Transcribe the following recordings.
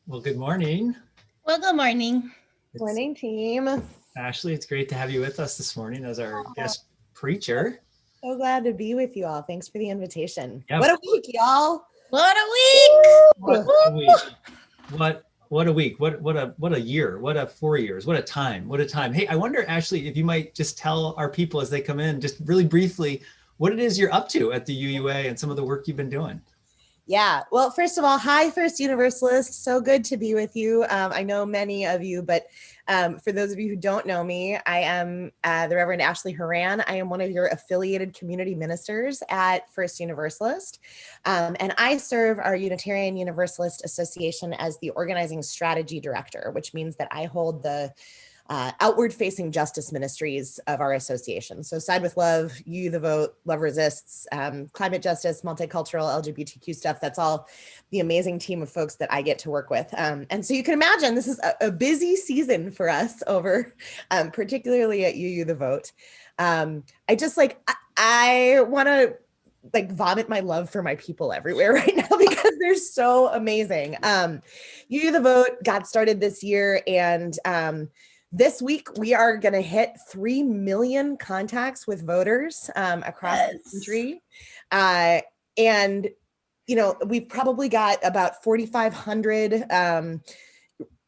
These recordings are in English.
Well, good morning. Well, good morning. Morning, team. Ashley, it's great to have you with us this morning as our guest preacher. So glad to be with you all. Thanks for the invitation. Yeah. What a week, y'all. What a week! What a week. What a week. What a year. What a 4 years. What a time. What a time. Hey, I wonder, Ashley, if you might just tell our people as they come in, just really briefly, what it is you're up to at the UUA and some of the work you've been doing. Yeah. Well, first of all, hi, First Universalist. So good to be with you. I know many of you, but for those of you who don't know me, I am the Reverend Ashley Horan. I am one of your affiliated community ministers at First Universalist. And I serve our Unitarian Universalist Association as the organizing strategy director, which means that I hold the outward-facing justice ministries of our association. So Side with Love, You the Vote, Love Resists, climate justice, multicultural, LGBTQ stuff. That's all the amazing team of folks that I get to work with. And so you can imagine this is a busy season for us over, particularly at You the Vote. I just I want to vomit my love for my people everywhere right now because they're so amazing. You the Vote got started this year, and this week, we are going to hit 3 million contacts with voters across the country. And, you know, we've probably got about 4,500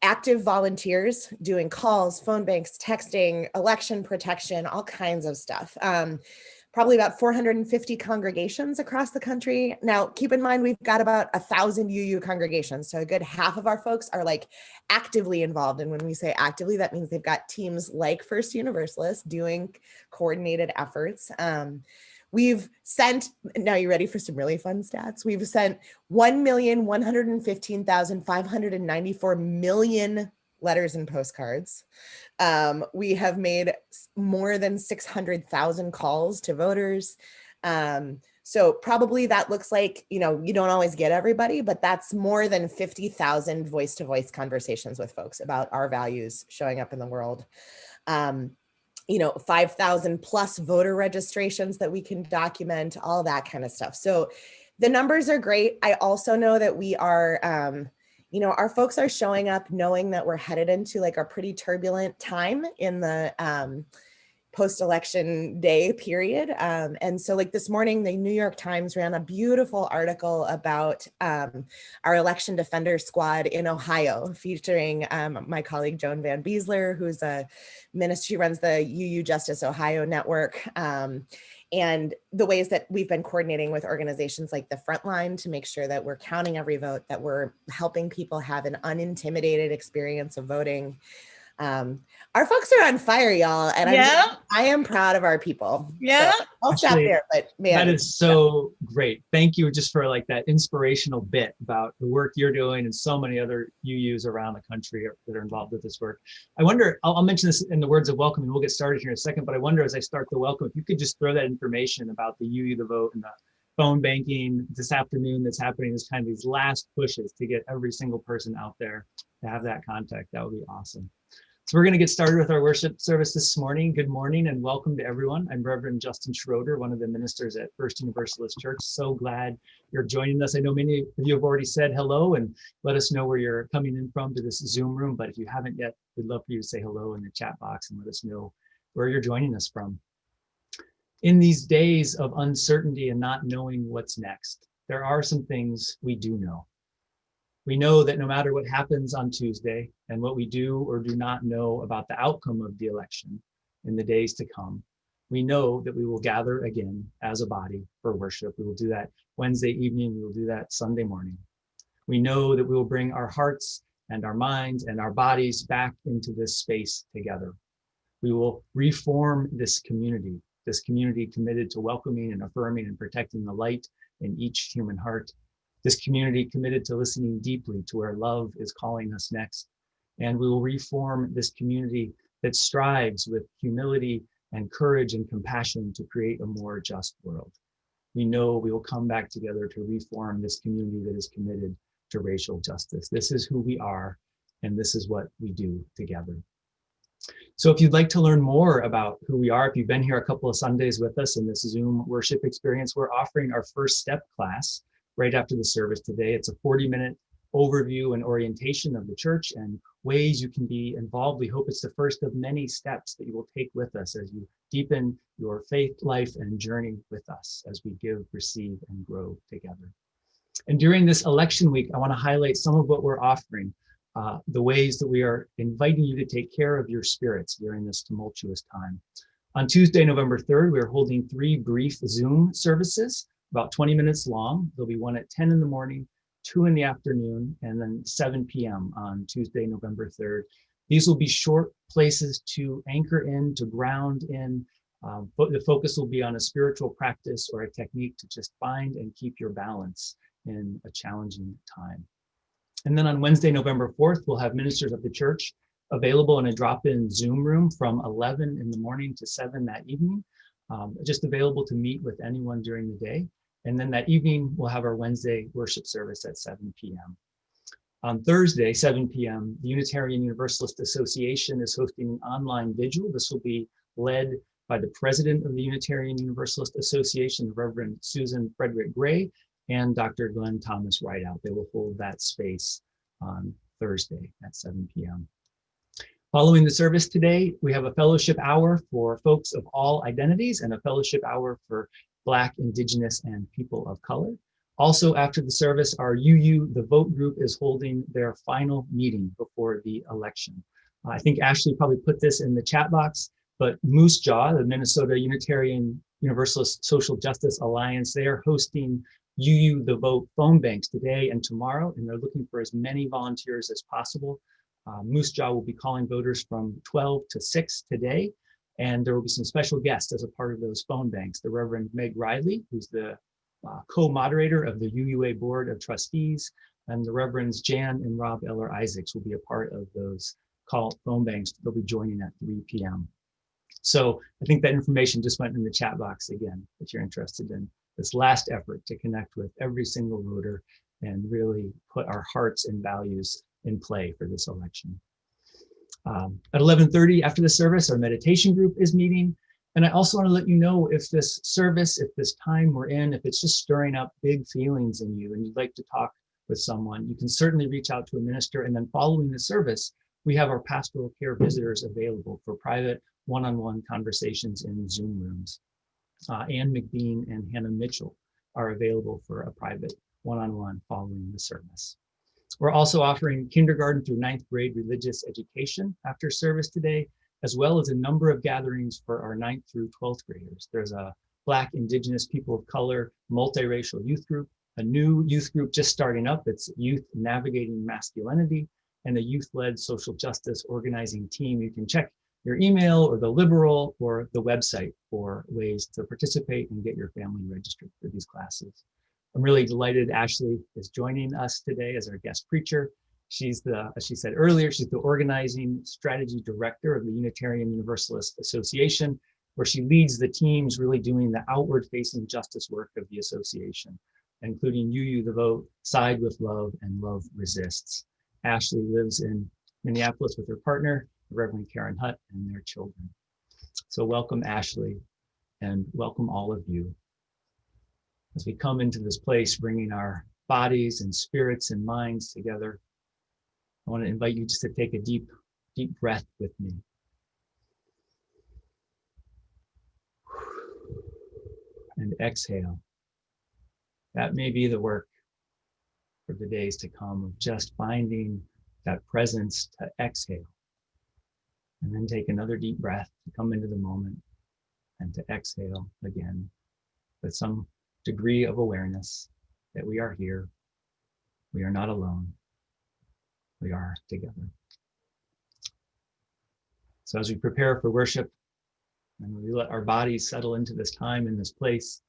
active volunteers doing calls, phone banks, texting, election protection, all kinds of stuff. Probably about 450 congregations across the country. Now, keep in mind, we've got about 1,000 UU congregations. So a good half of our folks are actively involved. And when we say actively, that means they've got teams like First Universalist doing coordinated efforts. We've sent, now you ready for some really fun stats? We've sent 1,115,594 million letters and postcards. We have made more than 600,000 calls to voters. So probably that looks like, you know, you don't always get everybody, but that's more than 50,000 voice-to-voice conversations with folks about our values showing up in the world. You know, 5,000 plus voter registrations that we can document, all that kind of stuff. So the numbers are great. I also know that we are, you know, our folks are showing up knowing that we're headed into a pretty turbulent time in the post-election day period. And so this morning, the New York Times ran a beautiful article about our election defender squad in Ohio, featuring my colleague, Joan Van Beesler, who's a minister, she runs the UU Justice Ohio network. And the ways that we've been coordinating with organizations like the Frontline to make sure that we're counting every vote, that we're helping people have an unintimidated experience of voting. Our folks are on fire, y'all, and I am proud of our people. Yeah, so I'll stop there, but man, that is so great. Thank you just for that inspirational bit about the work you're doing and so many other UUs around the country that are involved with this work. I wonder, I'll mention this in the words of welcome, and we'll get started here in a second, but I wonder as I start the welcome, if you could just throw that information about the UU the Vote and the phone banking this afternoon that's happening, is kind of these last pushes to get every single person out there to have that contact. That would be awesome. So we're going to get started with our worship service this morning. Good morning and welcome to everyone. I'm Reverend Justin Schroeder, one of the ministers at First Universalist Church. So glad you're joining us. I know many of you have already said hello and let us know where you're coming in from to this Zoom room. But if you haven't yet, we'd love for you to say hello in the chat box and let us know where you're joining us from. In these days of uncertainty and not knowing what's next, there are some things we do know. We know that no matter what happens on Tuesday and what we do or do not know about the outcome of the election in the days to come, we know that we will gather again as a body for worship. We will do that Wednesday evening. We will do that Sunday morning. We know that we will bring our hearts and our minds and our bodies back into this space together. We will reform this community committed to welcoming and affirming and protecting the light in each human heart. This community committed to listening deeply to where love is calling us next. And we will reform this community that strives with humility and courage and compassion to create a more just world. We know we will come back together to reform this community that is committed to racial justice. This is who we are, and this is what we do together. So if you'd like to learn more about who we are, if you've been here a couple of Sundays with us in this Zoom worship experience, we're offering our first step class right after the service today. It's a 40-minute overview and orientation of the church and ways you can be involved. We hope it's the first of many steps that you will take with us as you deepen your faith life and journey with us as we give, receive, and grow together. And during this election week, I want to highlight some of what we're offering, the ways that we are inviting you to take care of your spirits during this tumultuous time. On Tuesday, November 3rd, we're holding 3 brief Zoom services, about 20 minutes long. There'll be one at 10 in the morning, 2 in the afternoon, and then 7 p.m. on Tuesday, November 3rd. These will be short places to anchor in, to ground in. The focus will be on a spiritual practice or a technique to just find and keep your balance in a challenging time. And then on Wednesday, November 4th, we'll have ministers of the church available in a drop-in Zoom room from 11 in the morning to 7 that evening, just available to meet with anyone during the day. And then that evening, we'll have our Wednesday worship service at 7 p.m. On Thursday, 7 p.m., the Unitarian Universalist Association is hosting an online vigil. This will be led by the president of the Unitarian Universalist Association, Reverend Susan Frederick Gray, and Dr. Glenn Thomas Rideout. They will hold that space on Thursday at 7 p.m. Following the service today, we have a fellowship hour for folks of all identities and a fellowship hour for Black, Indigenous, and people of color. Also, after the service, our UU The Vote group is holding their final meeting before the election. I think Ashley probably put this in the chat box, but Moose Jaw, the Minnesota Unitarian Universalist Social Justice Alliance, they are hosting UU The Vote phone banks today and tomorrow, and they're looking for as many volunteers as possible. Moose Jaw will be calling voters from 12 to 6 today, and there will be some special guests as a part of those phone banks. The Reverend Meg Riley, who's the co-moderator of the UUA Board of Trustees, and the Reverends Jan and Rob Eller Isaacs will be a part of those phone banks. They'll be joining at 3 p.m. So I think that information just went in the chat box again, if you're interested in this last effort to connect with every single voter and really put our hearts and values in play for this election. At 11:30 after the service, our meditation group is meeting. And I also want to let you know if this service, if this time we're in, if it's just stirring up big feelings in you and you'd like to talk with someone, you can certainly reach out to a minister. And then following the service, we have our pastoral care visitors available for private one-on-one conversations in Zoom rooms. Ann McBean and Hannah Mitchell are available for a private one-on-one following the service. We're also offering kindergarten through 9th grade religious education after service today, as well as a number of gatherings for our 9th through 12th graders. There's a Black, Indigenous, people of color, multiracial youth group, a new youth group just starting up. It's Youth Navigating Masculinity, and a youth-led social justice organizing team. You can check your email or the Liberal or the website for ways to participate and get your family registered for these classes. I'm really delighted Ashley is joining us today as our guest preacher. She's as she said earlier, she's the organizing strategy director of the Unitarian Universalist Association, where she leads the teams really doing the outward facing justice work of the association, including UU The Vote, Side with Love, and Love Resists. Ashley lives in Minneapolis with her partner, Reverend Karen Hutt, and their children. So welcome, Ashley, and welcome all of you. As we come into this place, bringing our bodies and spirits and minds together, I want to invite you just to take a deep, deep breath with me. And exhale. That may be the work for the days to come, of just finding that presence to exhale. And then take another deep breath to come into the moment and to exhale again with some degree of awareness that we are here. We are not alone. We are together. So as we prepare for worship and we let our bodies settle into this time in this place,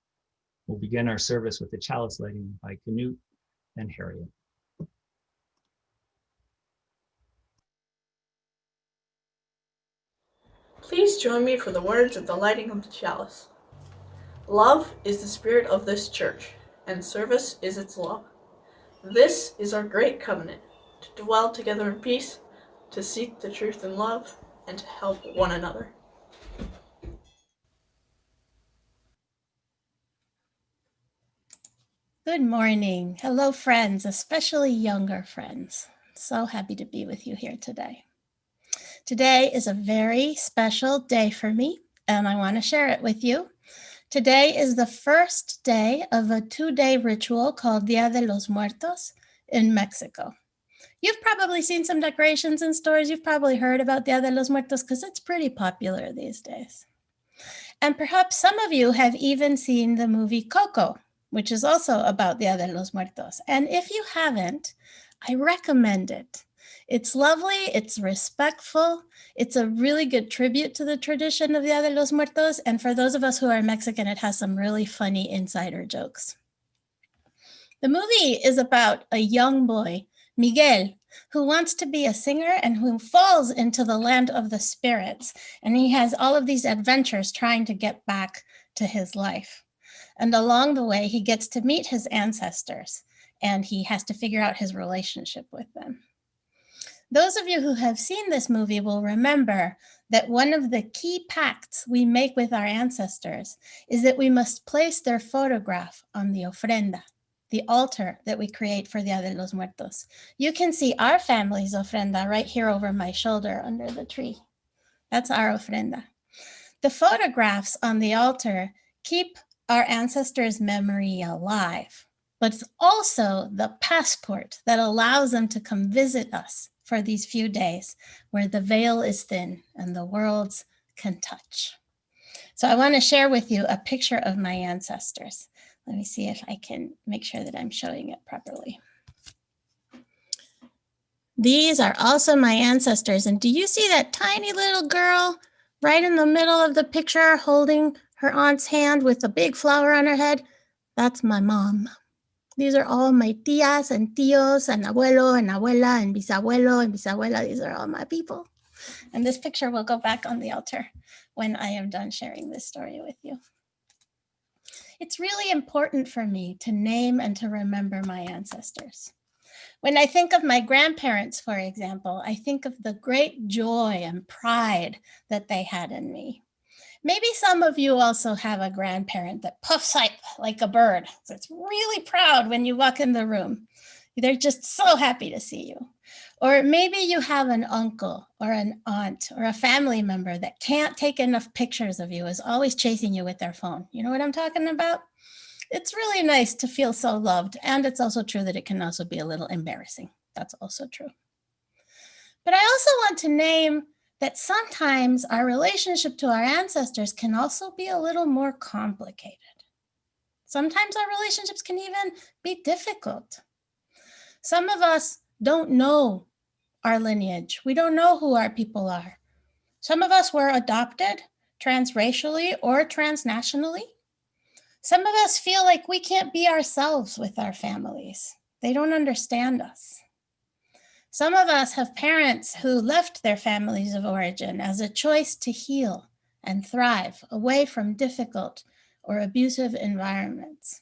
we'll begin our service with the chalice lighting by Canute and Harriet. Please join me for the words of the lighting of the chalice. Love is the spirit of this church, and service is its law. This is our great covenant, to dwell together in peace, to seek the truth in love, and to help one another. Good morning. Hello, friends, especially younger friends. So happy to be with you here today. Today is a very special day for me, and I want to share it with you. Today is the first day of a 2-day ritual called Dia de los Muertos in Mexico. You've probably seen some decorations in stores. You've probably heard about Dia de los Muertos because it's pretty popular these days. And perhaps some of you have even seen the movie Coco, which is also about Dia de los Muertos. And if you haven't, I recommend it. It's lovely, it's respectful, it's a really good tribute to the tradition of Dia de los Muertos. And for those of us who are Mexican, it has some really funny insider jokes. The movie is about a young boy, Miguel, who wants to be a singer and who falls into the land of the spirits. And he has all of these adventures trying to get back to his life. And along the way, he gets to meet his ancestors and he has to figure out his relationship with them. Those of you who have seen this movie will remember that one of the key pacts we make with our ancestors is that we must place their photograph on the ofrenda, the altar that we create for Dia de los Muertos. You can see our family's ofrenda right here over my shoulder under the tree. That's our ofrenda. The photographs on the altar keep our ancestors' memory alive, but it's also the passport that allows them to come visit us for these few days where the veil is thin and the worlds can touch. So I want to share with you a picture of my ancestors. Let me see if I can make sure that I'm showing it properly. These are also my ancestors. And do you see that tiny little girl right in the middle of the picture holding her aunt's hand with a big flower on her head? That's my mom. These are all my tías and tíos and abuelo and abuela and bisabuela. These are all my people. And this picture will go back on the altar when I am done sharing this story with you. It's really important for me to name and to remember my ancestors. When I think of my grandparents, for example, I think of the great joy and pride that they had in me. Maybe some of you also have a grandparent that puffs up like a bird. So it's really proud when you walk in the room. They're just so happy to see you. Or maybe you have an uncle or an aunt or a family member that can't take enough pictures of you, is always chasing you with their phone. You know what I'm talking about? It's really nice to feel so loved. And it's also true that it can also be a little embarrassing. That's also true. But I also want to name that sometimes our relationship to our ancestors can also be a little more complicated. Sometimes our relationships can even be difficult. Some of us don't know our lineage. We don't know who our people are. Some of us were adopted transracially or transnationally. Some of us feel like we can't be ourselves with our families. They don't understand us. Some of us have parents who left their families of origin as a choice to heal and thrive away from difficult or abusive environments.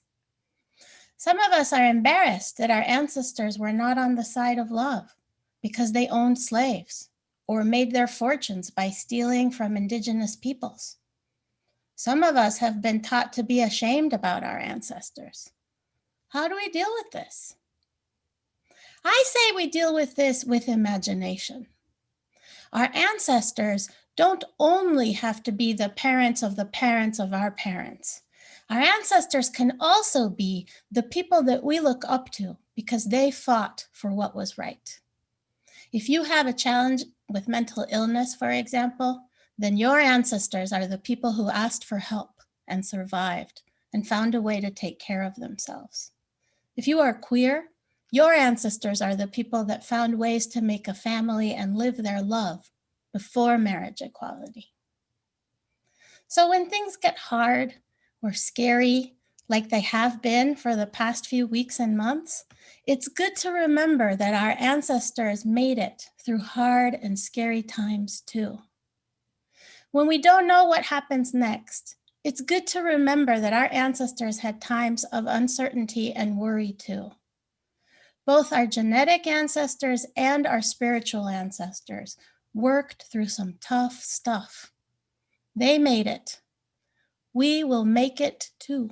Some of us are embarrassed that our ancestors were not on the side of love because they owned slaves or made their fortunes by stealing from indigenous peoples. Some of us have been taught to be ashamed about our ancestors. How do we deal with this? I say we deal with this with imagination. Our ancestors don't only have to be the parents of our parents. Our ancestors can also be the people that we look up to because they fought for what was right. If you have a challenge with mental illness, for example, then your ancestors are the people who asked for help and survived and found a way to take care of themselves. If you are queer, your ancestors are the people that found ways to make a family and live their love before marriage equality. So when things get hard or scary, like they have been for the past few weeks and months, it's good to remember that our ancestors made it through hard and scary times too. When we don't know what happens next, it's good to remember that our ancestors had times of uncertainty and worry too. Both our genetic ancestors and our spiritual ancestors worked through some tough stuff. They made it. We will make it too.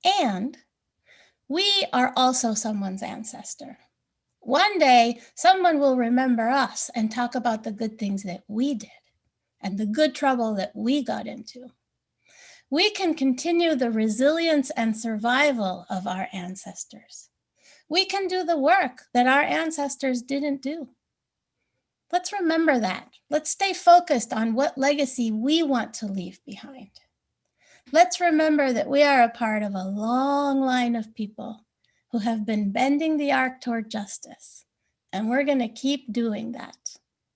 And We are also someone's ancestor. One day, someone will remember us and talk about the good things that we did and the good trouble that we got into. We can continue the resilience and survival of our ancestors. We can do the work that our ancestors didn't do. Let's remember that. Let's stay focused on what legacy we want to leave behind. Let's remember that we are a part of a long line of people who have been bending the arc toward justice, and we're going to keep doing that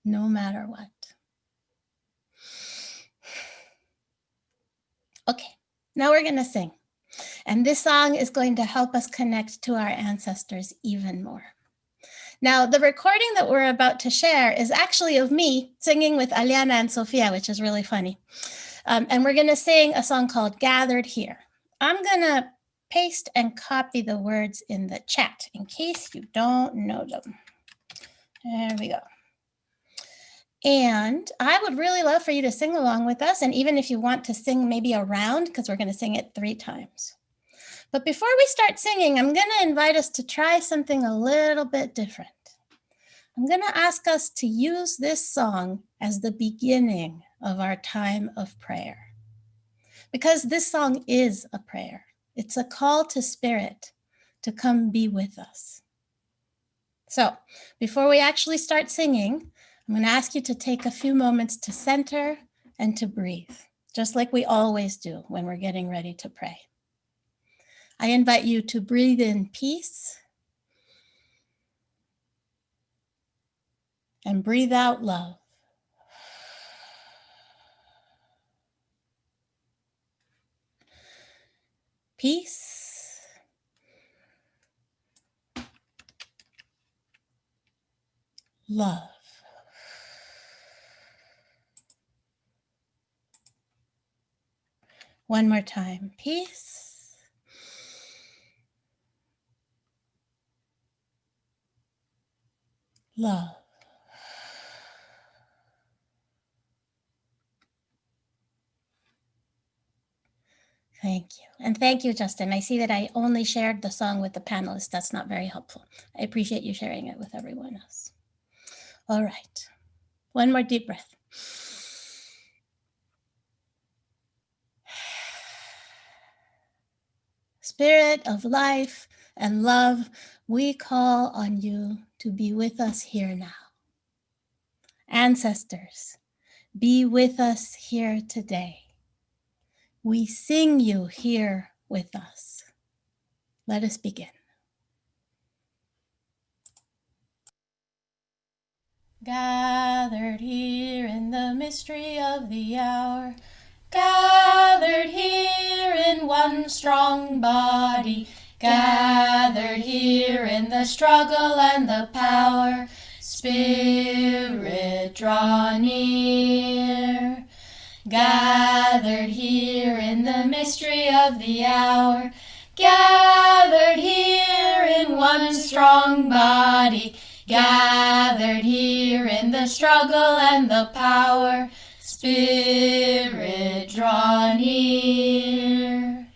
no matter what. Okay, now we're going to sing. And this song is going to help us connect to our ancestors even more. Now, the recording that we're about to share is actually of me singing with Aliana and Sofia, which is really funny. And we're going to sing a song called Gathered Here. I'm going to paste and copy the words in the chat in case you don't know them. There we go. And I would really love for you to sing along with us. And even if you want to sing maybe a round, because we're going to sing it 3 times. But before we start singing, I'm going to invite us to try something a little bit different. I'm going to ask us to use this song as the beginning of our time of prayer. Because this song is a prayer. It's a call to Spirit to come be with us. So before we actually start singing, I'm going to ask you to take a few moments to center and to breathe, just like we always do when we're getting ready to pray. I invite you to breathe in peace and breathe out love. Peace. Love. One more time. Peace. Love. Thank you. And thank you, Justin. I see that I only shared the song with the panelists. That's not very helpful. I appreciate you sharing it with everyone else. All right. One more deep breath. Spirit of life and love, we call on you to be with us here now. Ancestors, be with us here today. We sing you here with us. Let us begin. Gathered here in the mystery of the hour, gathered here in one strong body, gathered here in the struggle and the power, Spirit, draw near. Gathered here in the mystery of the hour, gathered here in one strong body, gathered here in the struggle and the power, Spirit, draw near.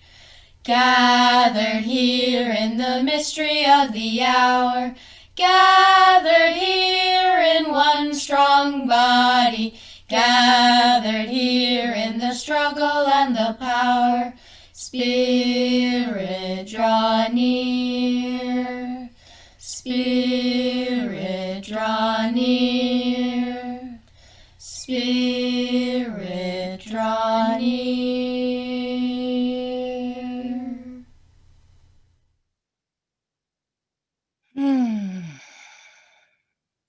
Gathered here in the mystery of the hour, gathered here in one strong body, gathered here in the struggle and the power, Spirit, draw near. Spirit, draw near. Spirit, draw near.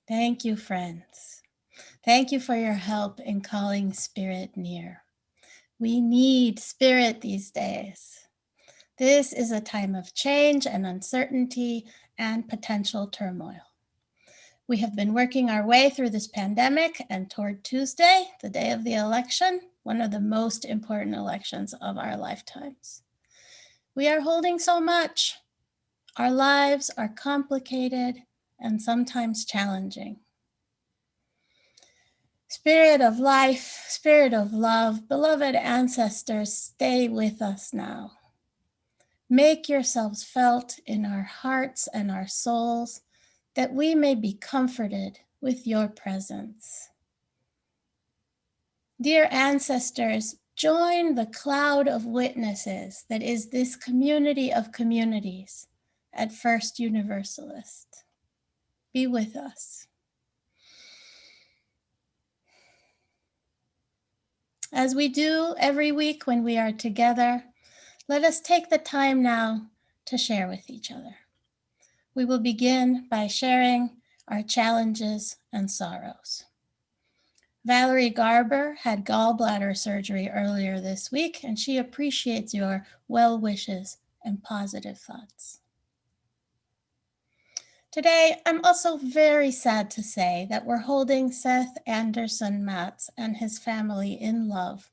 Thank you, friends. Thank you for your help in calling Spirit near. We need Spirit these days. This is a time of change and uncertainty and potential turmoil. We have been working our way through this pandemic and toward Tuesday, the day of the election, one of the most important elections of our lifetimes. We are holding so much. Our lives are complicated and sometimes challenging. Spirit of life, Spirit of love, beloved ancestors, stay with us now. Make yourselves felt in our hearts and our souls, that we may be comforted with your presence. Dear ancestors, join the cloud of witnesses that is this community of communities at First Universalist. Be with us. As we do every week when we are together, let us take the time now to share with each other. We will begin by sharing our challenges and sorrows. Valerie Garber had gallbladder surgery earlier this week, and she appreciates your well wishes and positive thoughts. Today, I'm also very sad to say that we're holding Seth Anderson Matz and his family in love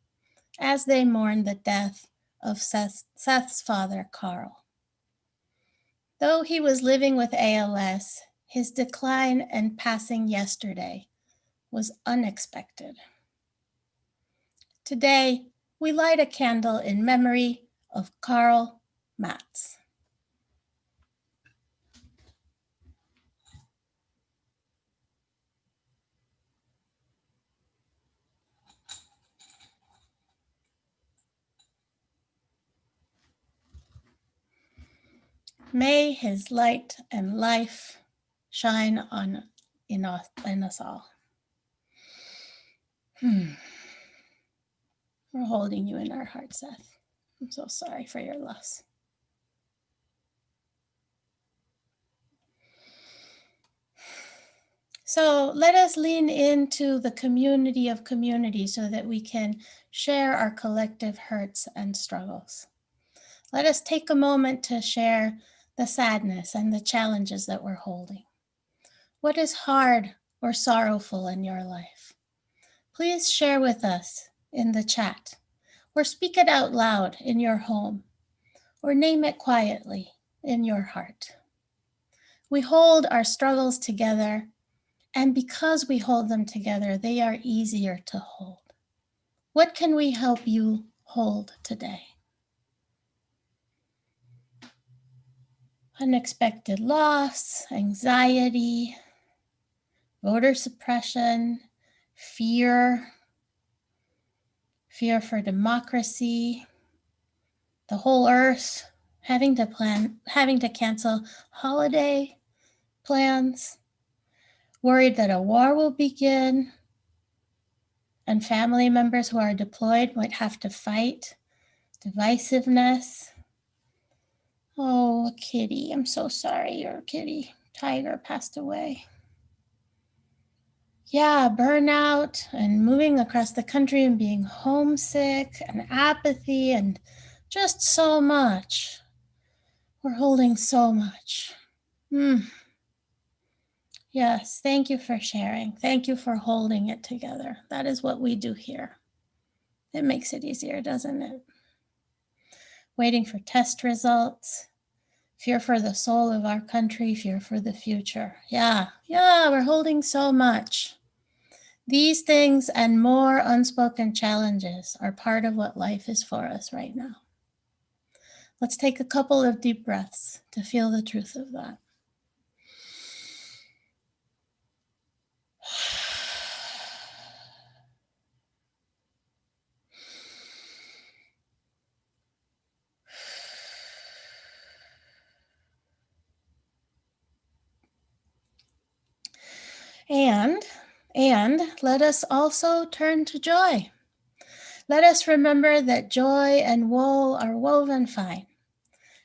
as they mourn the death of Seth's father, Carl. Though he was living with ALS, his decline and passing yesterday was unexpected. Today, we light a candle in memory of Carl Matz. May his light and life shine in us all. We're holding you in our hearts, Seth. I'm so sorry for your loss. So let us lean into the community of communities so that we can share our collective hurts and struggles. Let us take a moment to share the sadness and the challenges that we're holding. What is hard or sorrowful in your life? Please share with us in the chat, or speak it out loud in your home, or name it quietly in your heart. We hold our struggles together, and because we hold them together, they are easier to hold. What can we help you hold today? Unexpected loss, anxiety, voter suppression, fear for democracy, the whole earth, having to cancel holiday plans, worried that a war will begin, and family members who are deployed might have to fight, divisiveness. Oh, kitty, I'm so sorry your kitty, Tiger, passed away. Yeah, burnout and moving across the country and being homesick and apathy and just so much. We're holding so much. Yes, thank you for sharing. Thank you for holding it together. That is what we do here. It makes it easier, doesn't it? Waiting for test results, fear for the soul of our country, fear for the future. Yeah, we're holding so much. These things and more unspoken challenges are part of what life is for us right now. Let's take a couple of deep breaths to feel the truth of that. And let us also turn to joy. Let us remember that joy and woe are woven fine,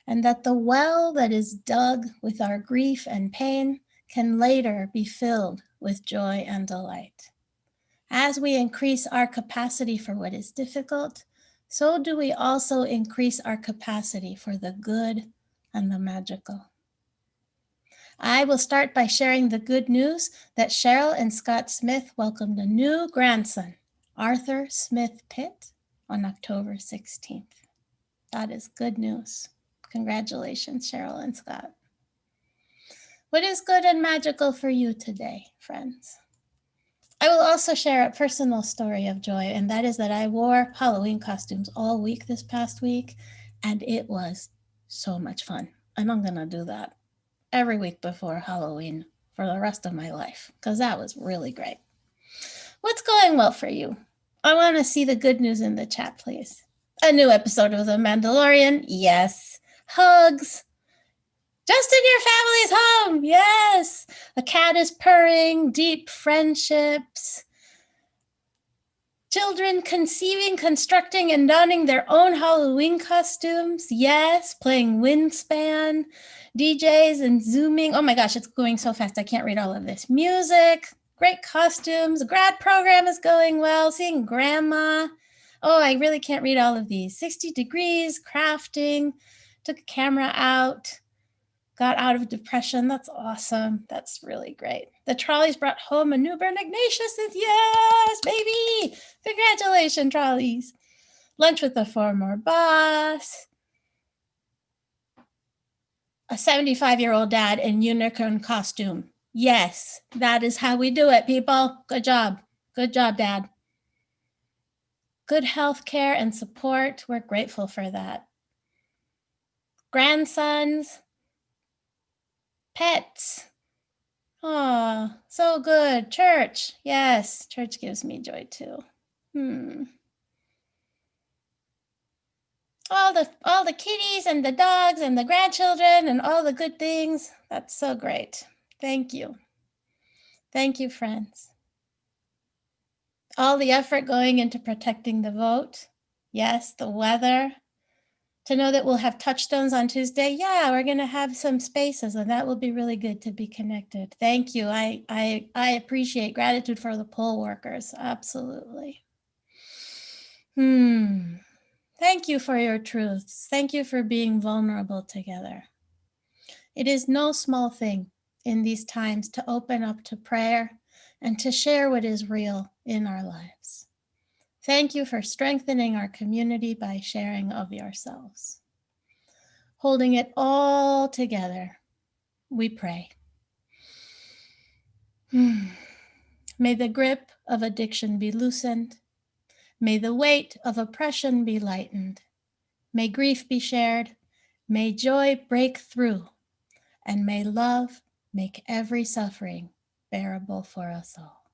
and that the well that is dug with our grief and pain can later be filled with joy and delight. As we increase our capacity for what is difficult, so do we also increase our capacity for the good and the magical. I will start by sharing the good news that Cheryl and Scott Smith welcomed a new grandson, Arthur Smith Pitt, on October 16th. That is good news. Congratulations, Cheryl and Scott. What is good and magical for you today, friends? I will also share a personal story of joy, and that is that I wore Halloween costumes all week this past week, and it was so much fun. And I'm going to do that every week before Halloween for the rest of my life, because that was really great. What's going well for you? I want to see the good news in the chat, please. A new episode of The Mandalorian. Yes. Hugs. Justin, your family's home. Yes. A cat is purring. Deep friendships. Children conceiving, constructing, and donning their own Halloween costumes. Yes. Playing Windspan. DJs and Zooming. Oh my gosh, it's going so fast. I can't read all of this. Music. Great costumes. Grad program is going well. Seeing grandma. Oh, I really can't read all of these. 60 degrees, crafting, took a camera out, got out of depression. That's awesome. That's really great. The trolleys brought home a newborn Ignatius. Yes, baby. Congratulations, trolleys. Lunch with the former boss. A 75-year-old dad in unicorn costume. Yes, that is how we do it, people. Good job. Good job, Dad. Good health care and support. We're grateful for that. Grandsons. Pets. Oh, so good. Church. Yes, church gives me joy too. All the kitties and the dogs and the grandchildren and all the good things. That's so great. Thank you. Thank you, friends. All the effort going into protecting the vote. Yes, the weather. To know that we'll have touchstones on Tuesday. Yeah, we're going to have some spaces, and that will be really good to be connected. Thank you. I appreciate gratitude for the poll workers. Absolutely. Thank you for your truths. Thank you for being vulnerable together. It is no small thing in these times to open up to prayer and to share what is real in our lives. Thank you for strengthening our community by sharing of yourselves. Holding it all together, we pray. May the grip of addiction be loosened. May the weight of oppression be lightened. May grief be shared. May joy break through. And may love make every suffering bearable for us all.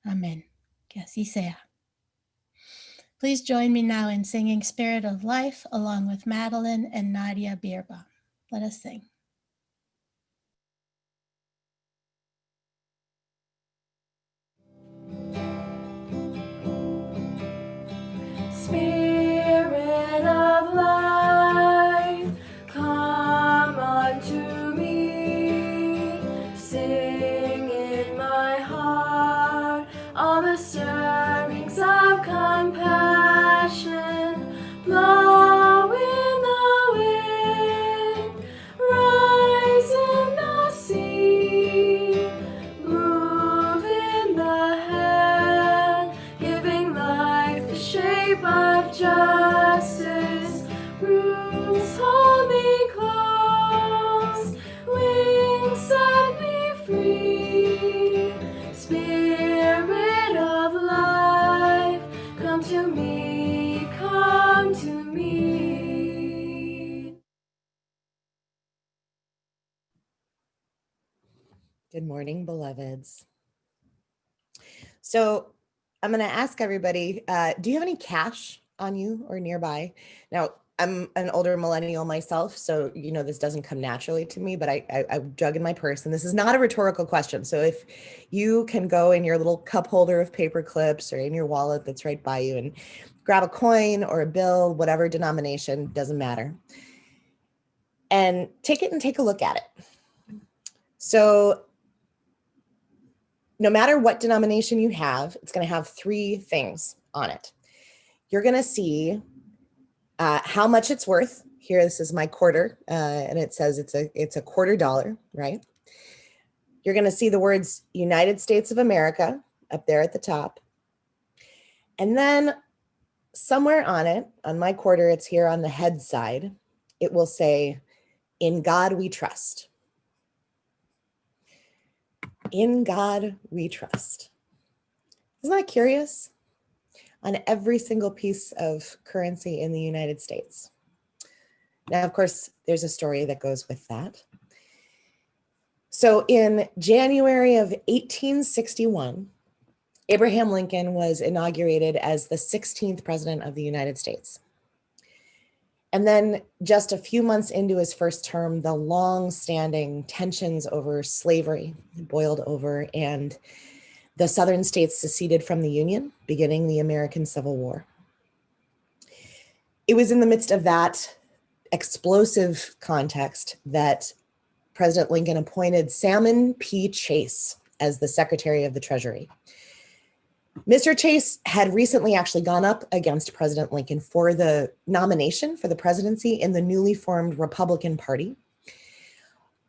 Amen. Que así sea. Please join me now in singing Spirit of Life along with Madeline and Nadia Bierbaum. Let us sing. Spirit of life, come unto me. Sing in my heart all the stirrings of compassion. Blow in the wind, rise in the sea, move in the hand, giving life the shape of justice. Roots hold me close, wings set me free. Spirit of life, come to me, come to me. Good morning, beloveds. So I'm going to ask everybody, do you have any cash on you or nearby? Now, I'm an older millennial myself, so you know this doesn't come naturally to me, but I dug in my purse, and this is not a rhetorical question. So if you can go in your little cup holder of paper clips or in your wallet that's right by you and grab a coin or a bill, whatever denomination, doesn't matter, and take it and take a look at it. So no matter what denomination you have, it's going to have three things on it. You're going to see how much it's worth. Here, this is my quarter, and it says it's a $quarter, right? You're going to see the words United States of America up there at the top. And then somewhere on it, on my quarter, it's here on the head side, it will say, "In God we trust." In God we trust. Isn't that curious? On every single piece of currency in the United States. Now, of course, there's a story that goes with that. So in January of 1861, Abraham Lincoln was inaugurated as the 16th president of the United States. And then just a few months into his first term, the long-standing tensions over slavery boiled over, and the southern states seceded from the Union, beginning the American Civil War. It was in the midst of that explosive context that President Lincoln appointed Salmon P. Chase as the Secretary of the Treasury. Mr. Chase had recently actually gone up against President Lincoln for the nomination for the presidency in the newly formed Republican Party,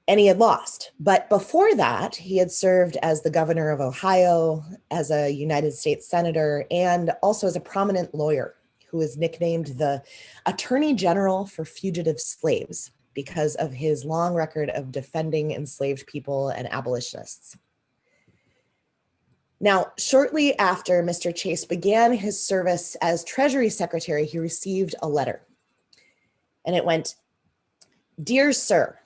and he had lost. But before that, he had served as the governor of Ohio, as a United States senator, and also as a prominent lawyer who is nicknamed the Attorney General for Fugitive Slaves because of his long record of defending enslaved people and abolitionists. Now, shortly after Mr. Chase began his service as Treasury Secretary, he received a letter. And it went, "Dear Sir,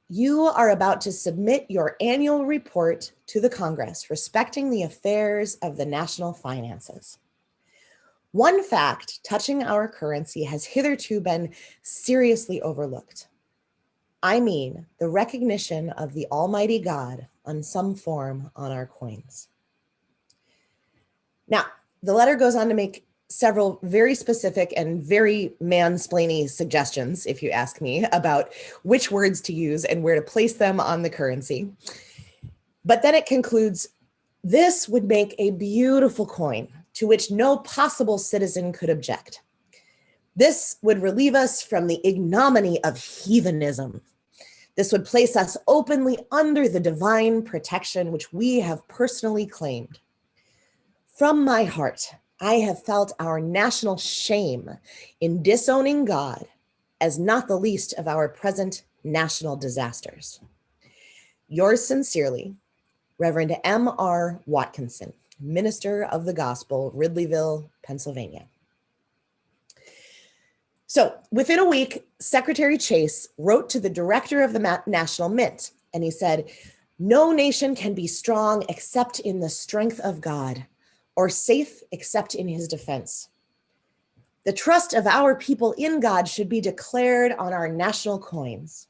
you are about to submit your annual report to the Congress respecting the affairs of the national finances. One fact touching our currency has hitherto been seriously overlooked. I mean the recognition of the Almighty God on some form on our coins." Now, the letter goes on to make several very specific and very mansplaining suggestions, if you ask me, about which words to use and where to place them on the currency. But then it concludes, "This would make a beautiful coin to which no possible citizen could object. This would relieve us from the ignominy of heathenism. This would place us openly under the divine protection which we have personally claimed. From my heart, I have felt our national shame in disowning God as not the least of our present national disasters. Yours sincerely, Reverend M.R. Watkinson, Minister of the Gospel, Ridleyville, Pennsylvania." So within a week, Secretary Chase wrote to the director of the National Mint, and he said, "No nation can be strong except in the strength of God, or safe except in his defense. The trust of our people in God should be declared on our national coins.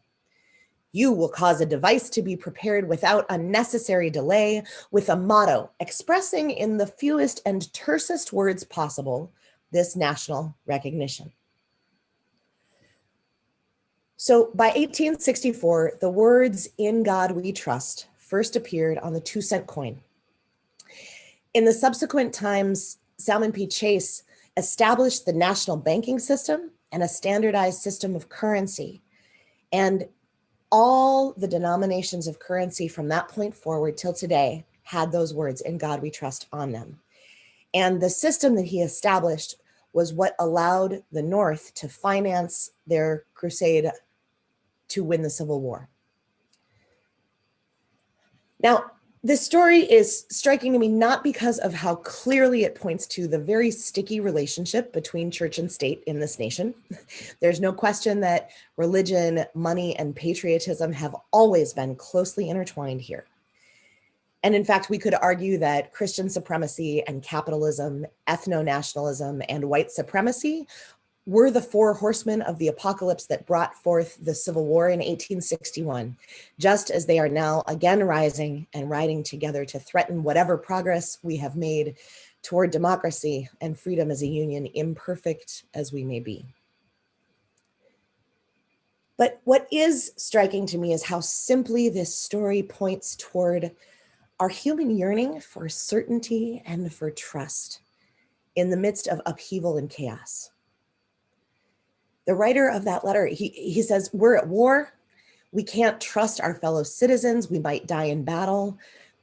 You will cause a device to be prepared without unnecessary delay, with a motto expressing in the fewest and tersest words possible this national recognition." So by 1864, the words "In God we trust" first appeared on the 2-cent coin. In the subsequent times, Salmon P. Chase established the national banking system and a standardized system of currency. And all the denominations of currency from that point forward till today had those words, "In God we trust," on them. And the system that he established was what allowed the North to finance their crusade to win the Civil War. Now, this story is striking to me not because of how clearly it points to the very sticky relationship between church and state in this nation. There's no question that religion, money, and patriotism have always been closely intertwined here. And in fact, we could argue that Christian supremacy and capitalism, ethno-nationalism, and white supremacy were the 4 horsemen of the apocalypse that brought forth the Civil War in 1861, just as they are now again rising and riding together to threaten whatever progress we have made toward democracy and freedom as a union, imperfect as we may be. But what is striking to me is how simply this story points toward our human yearning for certainty and for trust in the midst of upheaval and chaos. The writer of that letter, he says, "We're at war. We can't trust our fellow citizens. We might die in battle.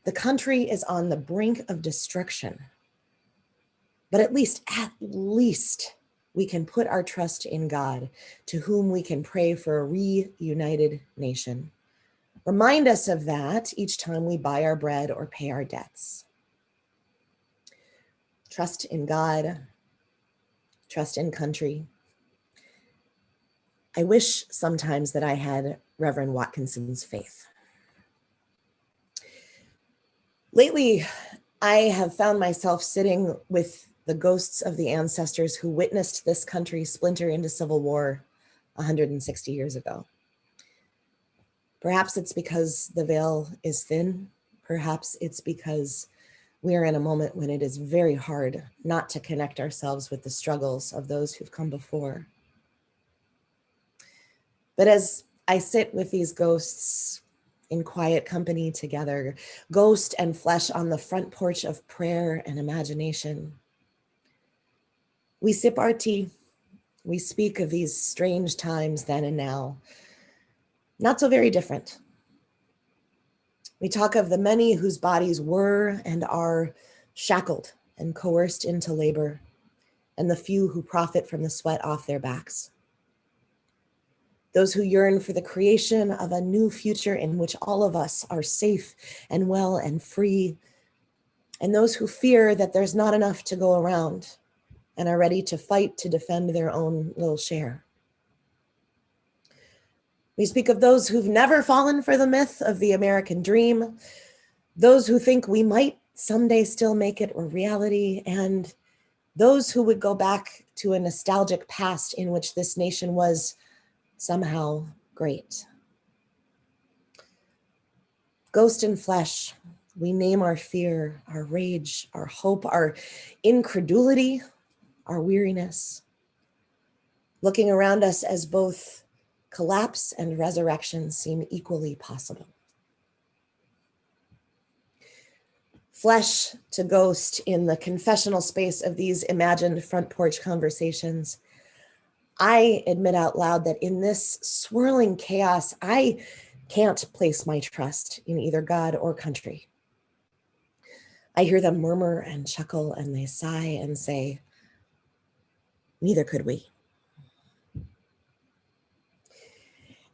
The country is on the brink of destruction. But at least, we can put our trust in God, to whom we can pray for a reunited nation. Remind us of that each time we buy our bread or pay our debts." Trust in God, trust in country. I wish sometimes that I had Reverend Watkinson's faith. Lately, I have found myself sitting with the ghosts of the ancestors who witnessed this country splinter into civil war 160 years ago. Perhaps it's because the veil is thin. Perhaps it's because we are in a moment when it is very hard not to connect ourselves with the struggles of those who've come before. But as I sit with these ghosts in quiet company together, ghost and flesh on the front porch of prayer and imagination, we sip our tea. We speak of these strange times then and now, not so very different. We talk of the many whose bodies were and are shackled and coerced into labor, and the few who profit from the sweat off their backs. Those who yearn for the creation of a new future in which all of us are safe and well and free, and those who fear that there's not enough to go around and are ready to fight to defend their own little share. We speak of those who've never fallen for the myth of the American dream, those who think we might someday still make it a reality, and those who would go back to a nostalgic past in which this nation was somehow great. Ghost and flesh, we name our fear, our rage, our hope, our incredulity, our weariness, looking around us as both collapse and resurrection seem equally possible. Flesh to ghost in the confessional space of these imagined front porch conversations, I admit out loud that in this swirling chaos, I can't place my trust in either God or country. I hear them murmur and chuckle, and they sigh and say, neither could we.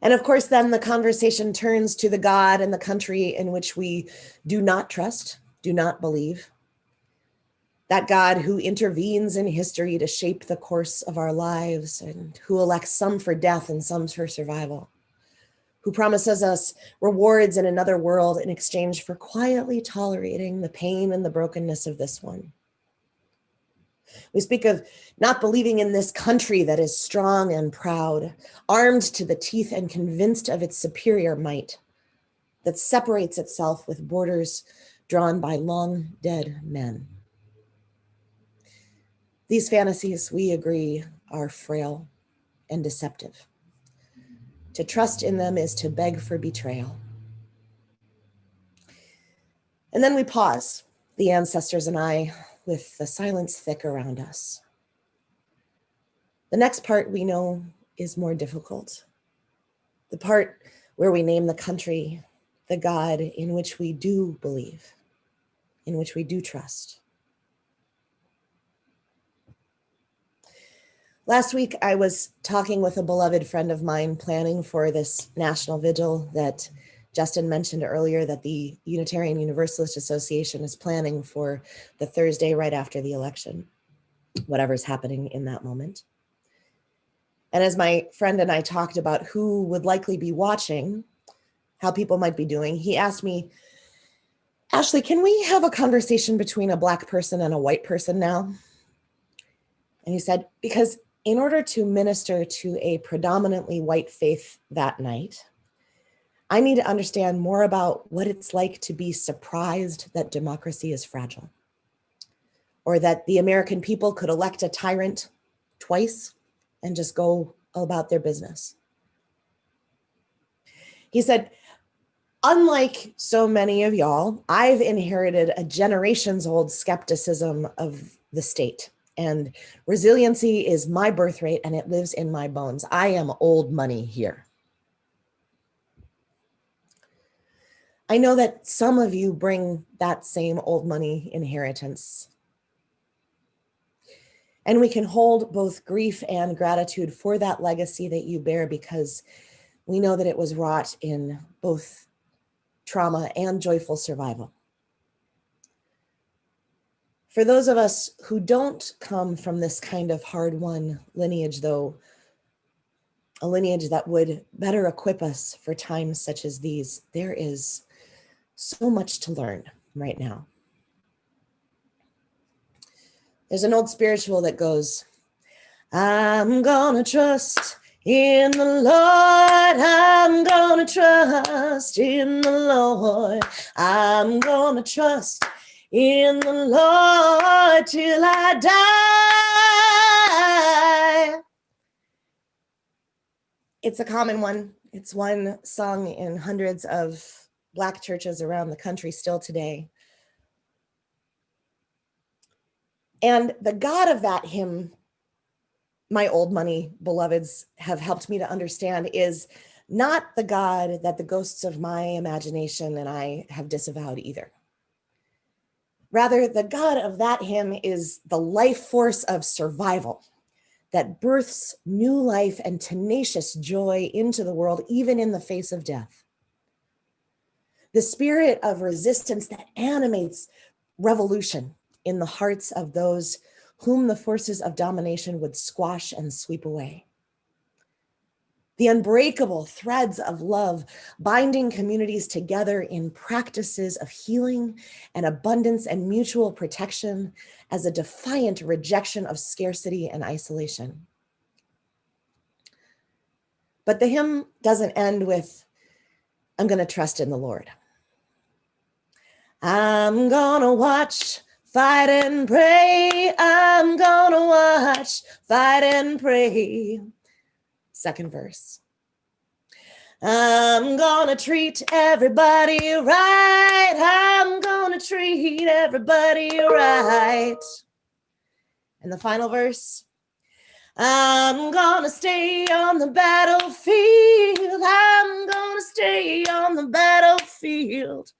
And of course, then the conversation turns to the God and the country in which we do not trust, do not believe. That God who intervenes in history to shape the course of our lives and who elects some for death and some for survival, who promises us rewards in another world in exchange for quietly tolerating the pain and the brokenness of this one. We speak of not believing in this country that is strong and proud, armed to the teeth and convinced of its superior might, that separates itself with borders drawn by long dead men. These fantasies, we agree, are frail and deceptive. To trust in them is to beg for betrayal. And then we pause, the ancestors and I, with the silence thick around us. The next part we know is more difficult. The part where we name the country, the God in which we do believe, in which we do trust. Last week, I was talking with a beloved friend of mine planning for this national vigil that Justin mentioned earlier that the Unitarian Universalist Association is planning for the Thursday right after the election, whatever's happening in that moment. And as my friend and I talked about who would likely be watching, how people might be doing, he asked me, Ashley, can we have a conversation between a Black person and a white person now? And he said, because in order to minister to a predominantly white faith that night, I need to understand more about what it's like to be surprised that democracy is fragile, or that the American people could elect a tyrant twice and just go about their business. He said, unlike so many of y'all, I've inherited a generations old skepticism of the state, and resiliency is my birthright and it lives in my bones. I am old money here. I know that some of you bring that same old money inheritance. And we can hold both grief and gratitude for that legacy that you bear because we know that it was wrought in both trauma and joyful survival. For those of us who don't come from this kind of hard-won lineage, though, a lineage that would better equip us for times such as these. There is so much to learn right now. There's an old spiritual that goes, I'm gonna trust in the Lord. I'm gonna trust in the Lord. I'm gonna trust in the Lord till I die. It's a common one. It's one sung in hundreds of Black churches around the country still today. And the God of that hymn, my old money beloveds have helped me to understand, is not the God that the ghosts of my imagination and I have disavowed either. Rather, the God of that hymn is the life force of survival that births new life and tenacious joy into the world, even in the face of death. The spirit of resistance that animates revolution in the hearts of those whom the forces of domination would squash and sweep away. The unbreakable threads of love binding communities together in practices of healing and abundance and mutual protection as a defiant rejection of scarcity and isolation. But the hymn doesn't end with, I'm going to trust in the Lord. I'm going to watch, fight and pray. I'm going to watch, fight and pray. Second verse. I'm gonna treat everybody right. I'm gonna treat everybody right. And the final verse. I'm gonna stay on the battlefield. I'm gonna stay on the battlefield.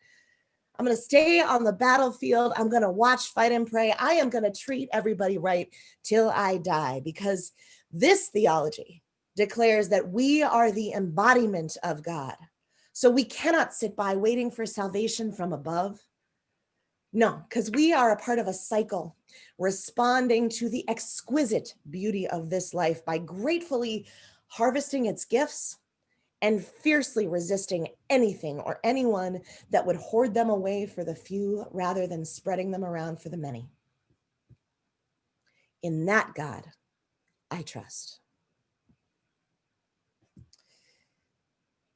I'm gonna stay on the battlefield. I'm gonna watch, fight, and pray. I am gonna treat everybody right till I die, because this theology declares that we are the embodiment of God. So we cannot sit by waiting for salvation from above. No, because we are a part of a cycle responding to the exquisite beauty of this life by gratefully harvesting its gifts and fiercely resisting anything or anyone that would hoard them away for the few rather than spreading them around for the many. In that God, I trust.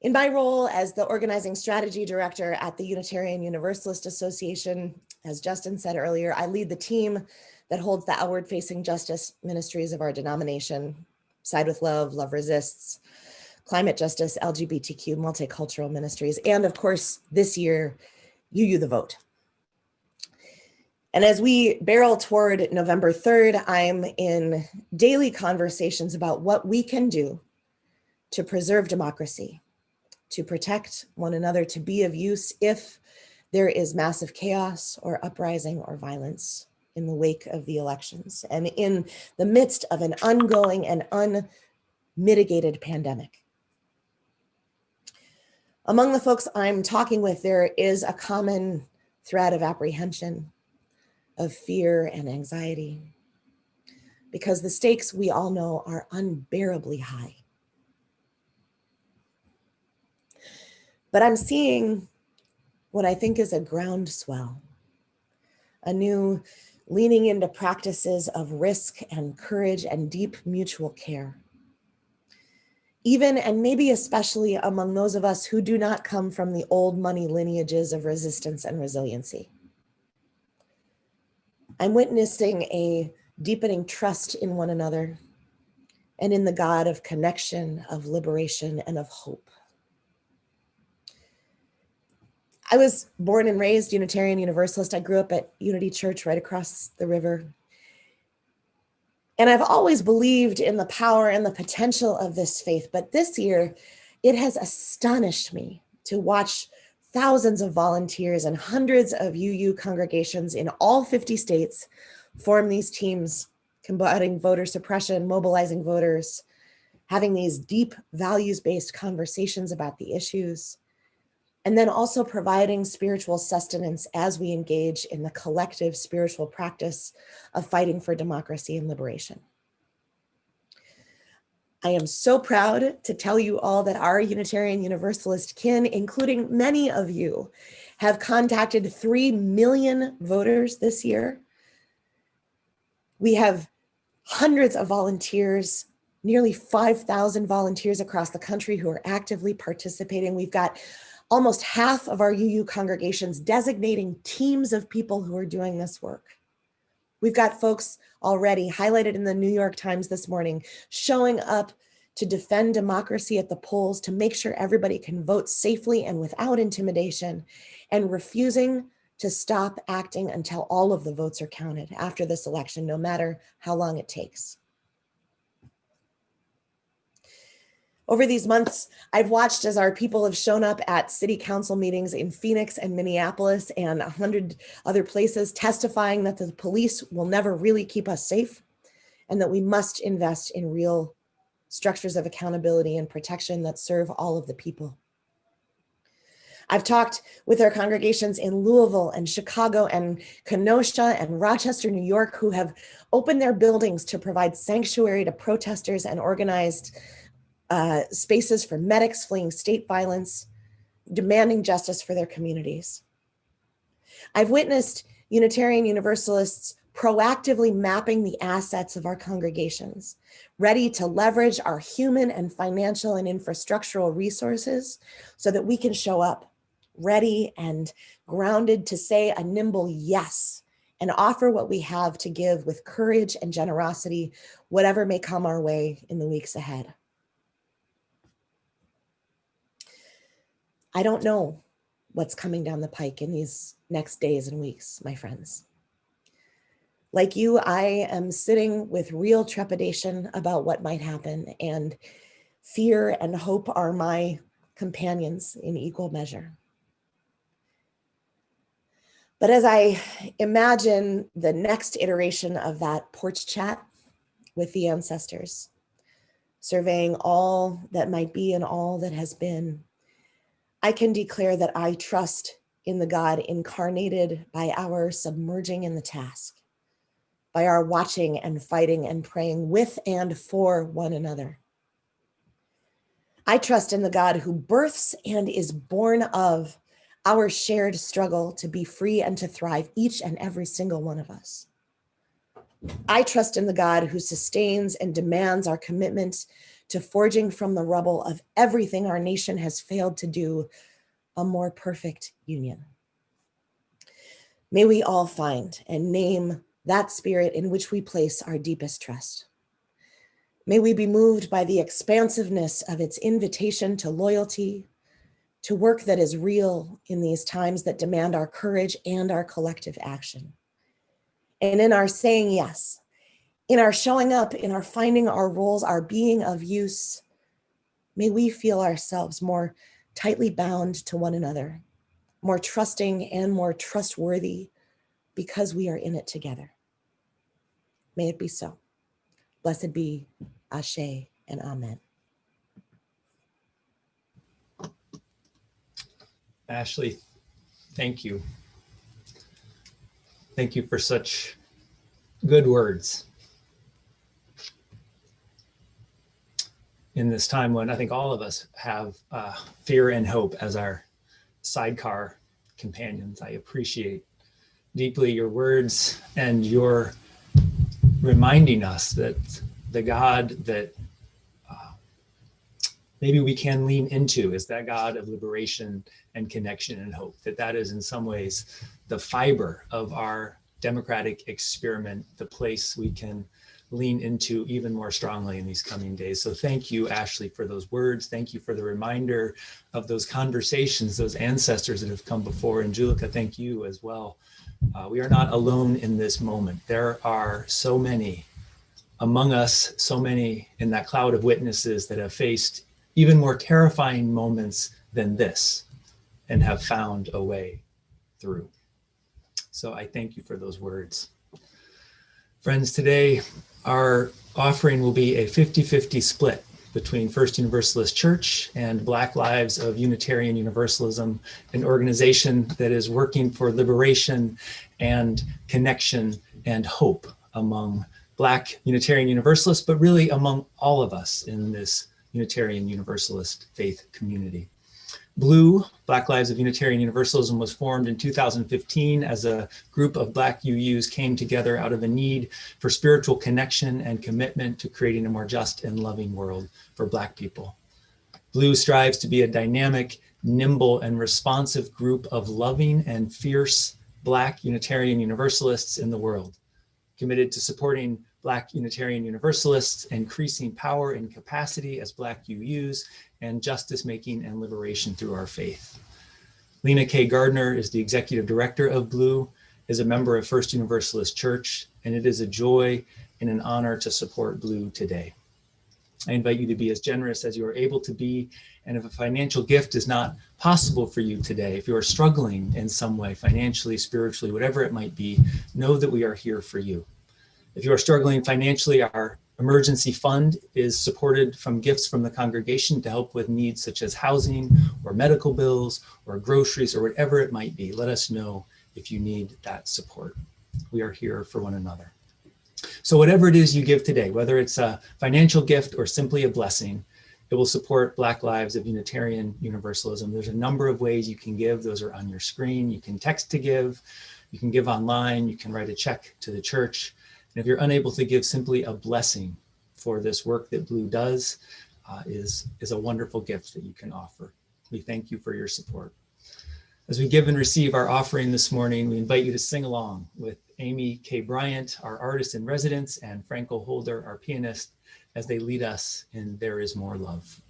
In my role as the organizing strategy director at the Unitarian Universalist Association, as Justin said earlier, I lead the team that holds the outward-facing justice ministries of our denomination: Side with Love, Love Resists, Climate Justice, LGBTQ, Multicultural Ministries, and of course, this year, UU the Vote. And as we barrel toward November 3rd, I'm in daily conversations about what we can do to preserve democracy, to protect one another, to be of use if there is massive chaos or uprising or violence in the wake of the elections and in the midst of an ongoing and unmitigated pandemic. Among the folks I'm talking with, there is a common thread of apprehension, of fear and anxiety, because the stakes, we all know, are unbearably high. But I'm seeing what I think is a groundswell, a new leaning into practices of risk and courage and deep mutual care. Even and maybe especially among those of us who do not come from the old money lineages of resistance and resiliency. I'm witnessing a deepening trust in one another and in the God of connection, of liberation, and of hope. I was born and raised Unitarian Universalist. I grew up at Unity Church right across the river. And I've always believed in the power and the potential of this faith. But this year, it has astonished me to watch thousands of volunteers and hundreds of UU congregations in all 50 states form these teams, combating voter suppression, mobilizing voters, having these deep values-based conversations about the issues, and then also providing spiritual sustenance as we engage in the collective spiritual practice of fighting for democracy and liberation. I am so proud to tell you all that our Unitarian Universalist kin, including many of you, have contacted 3 million voters this year. We have hundreds of volunteers, nearly 5,000 volunteers across the country who are actively participating. We've got almost half of our UU congregations designating teams of people who are doing this work. We've got folks already highlighted in the New York Times this morning, showing up to defend democracy at the polls, to make sure everybody can vote safely and without intimidation, and refusing to stop acting until all of the votes are counted after this election, no matter how long it takes. Over these months, I've watched as our people have shown up at city council meetings in Phoenix and Minneapolis and 100 other places, testifying that the police will never really keep us safe and that we must invest in real structures of accountability and protection that serve all of the people. I've talked with our congregations in Louisville and Chicago and Kenosha and Rochester, New York, who have opened their buildings to provide sanctuary to protesters and organized spaces for medics fleeing state violence, demanding justice for their communities. I've witnessed Unitarian Universalists proactively mapping the assets of our congregations, ready to leverage our human and financial and infrastructural resources so that we can show up ready and grounded to say a nimble yes and offer what we have to give with courage and generosity, whatever may come our way in the weeks ahead. I don't know what's coming down the pike in these next days and weeks, my friends. Like you, I am sitting with real trepidation about what might happen, and fear and hope are my companions in equal measure. But as I imagine the next iteration of that porch chat with the ancestors, surveying all that might be and all that has been, I can declare that I trust in the God incarnated by our submerging in the task, by our watching and fighting and praying with and for one another. I trust in the God who births and is born of our shared struggle to be free and to thrive, each and every single one of us. I trust in the God who sustains and demands our commitment to forging from the rubble of everything our nation has failed to do a more perfect union. May we all find and name that spirit in which we place our deepest trust. May we be moved by the expansiveness of its invitation to loyalty, to work that is real in these times that demand our courage and our collective action. And in our saying yes, in our showing up, in our finding our roles, our being of use, may we feel ourselves more tightly bound to one another, more trusting and more trustworthy because we are in it together. May it be so. Blessed be Ashe and Amen. Ashley, thank you. Thank you for such good words in this time when I think all of us have fear and hope as our sidecar companions. I appreciate deeply your words and your reminding us that the God that maybe we can lean into is that God of liberation and connection and hope, that is in some ways the fiber of our democratic experiment, the place we can lean into even more strongly in these coming days. So thank you, Ashley, for those words. Thank you for the reminder of those conversations, those ancestors that have come before. And Julika, thank you as well. We are not alone in this moment. There are so many among us, so many in that cloud of witnesses that have faced even more terrifying moments than this and have found a way through. So I thank you for those words. Friends, today our offering will be a 50-50 split between First Universalist Church and Black Lives of Unitarian Universalism, an organization that is working for liberation and connection and hope among Black Unitarian Universalists, but really among all of us in this Unitarian Universalist faith community. Blue, Black Lives of Unitarian Universalism, was formed in 2015 as a group of Black UUs came together out of a need for spiritual connection and commitment to creating a more just and loving world for Black people. Blue strives to be a dynamic, nimble, and responsive group of loving and fierce Black Unitarian Universalists in the world, committed to supporting Black Unitarian Universalists, increasing power and capacity as Black UUs, and justice making and liberation through our faith. Lena K. Gardner is the executive director of Blue, is a member of First Universalist Church, and it is a joy and an honor to support Blue today. I invite you to be as generous as you are able to be, and if a financial gift is not possible for you today, if you are struggling in some way, financially, spiritually, whatever it might be, know that we are here for you. If you are struggling financially, our emergency fund is supported from gifts from the congregation to help with needs such as housing or medical bills or groceries or whatever it might be. Let us know if you need that support. We are here for one another. So whatever it is you give today, whether it's a financial gift or simply a blessing, it will support Black Lives of Unitarian Universalism. There's a number of ways you can give. Those are on your screen. You can text to give, you can give online, you can write a check to the church. And if you're unable to give, simply a blessing for this work that Blue does is a wonderful gift that you can offer. We thank you for your support. As we give and receive our offering this morning, we invite you to sing along with Amy K. Bryant, our artist in residence, and Franco Holder, our pianist, as they lead us in There Is More Love.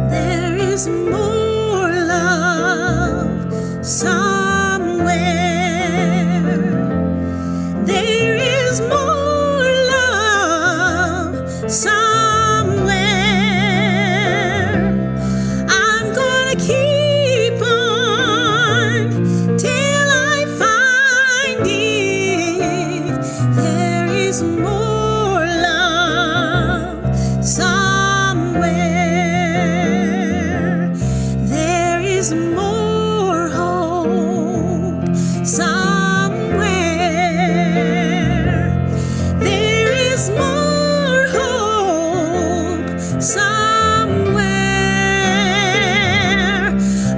There is more love somewhere. There is more love somewhere. I'm gonna keep on till I find it. There is more love somewhere. There is more hope somewhere. There is more hope somewhere.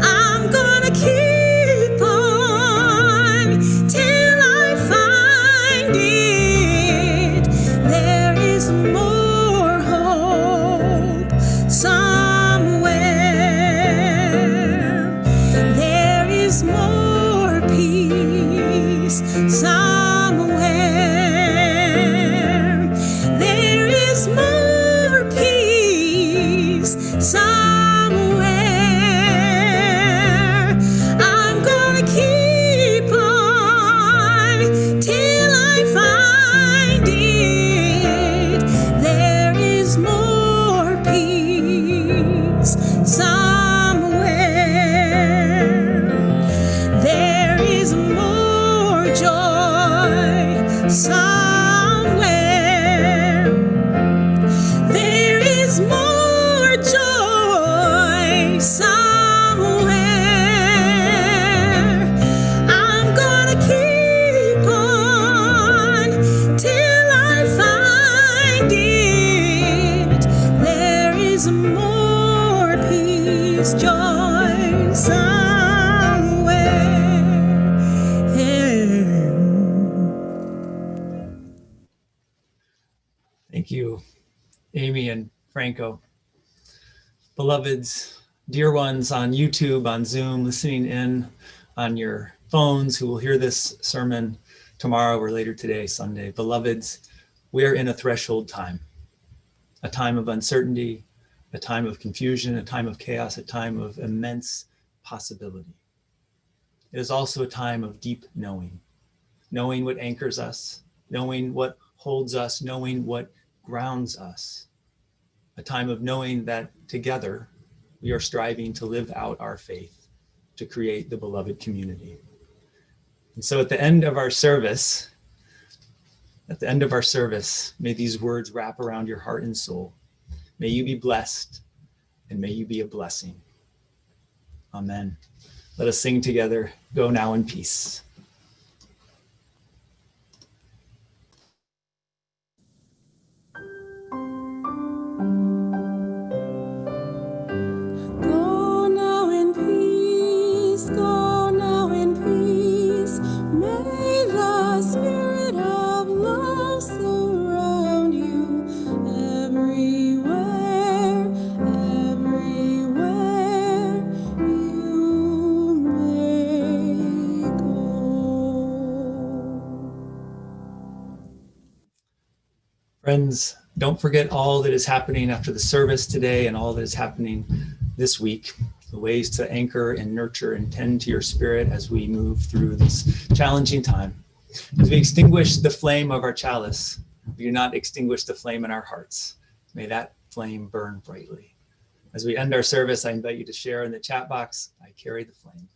I'm gonna keep on till I find it. There is more hope somewhere. There is more peace somewhere. There is more peace somewhere. I'm gonna keep on till I find it. There is more peace somewhere. There is more joy somewhere. There is more joy somewhere. I'm gonna keep on till I find it. There is more peace, joy somewhere. Thank you, Amy and Franco. Beloveds, dear ones on YouTube, on Zoom, listening in on your phones who will hear this sermon tomorrow or later today, Sunday. Beloveds, we are in a threshold time, a time of uncertainty, a time of confusion, a time of chaos, a time of immense possibility. It is also a time of deep knowing what anchors us, knowing what holds us, knowing what grounds us. A time of knowing that together we are striving to live out our faith, to create the beloved community. And so at the end of our service, At the end of our service, may these words wrap around your heart and soul. May you be blessed, and may you be a blessing. Amen. Let us sing together, Go Now in Peace. Go now in peace, go now in peace. May the spirit of love surround you everywhere, everywhere you may go. Friends, don't forget all that is happening after the service today and all that is happening this week. The ways to anchor and nurture and tend to your spirit as we move through this challenging time. As we extinguish the flame of our chalice, we do not extinguish the flame in our hearts. May that flame burn brightly. As we end our service, I invite you to share in the chat box, I carry the flame.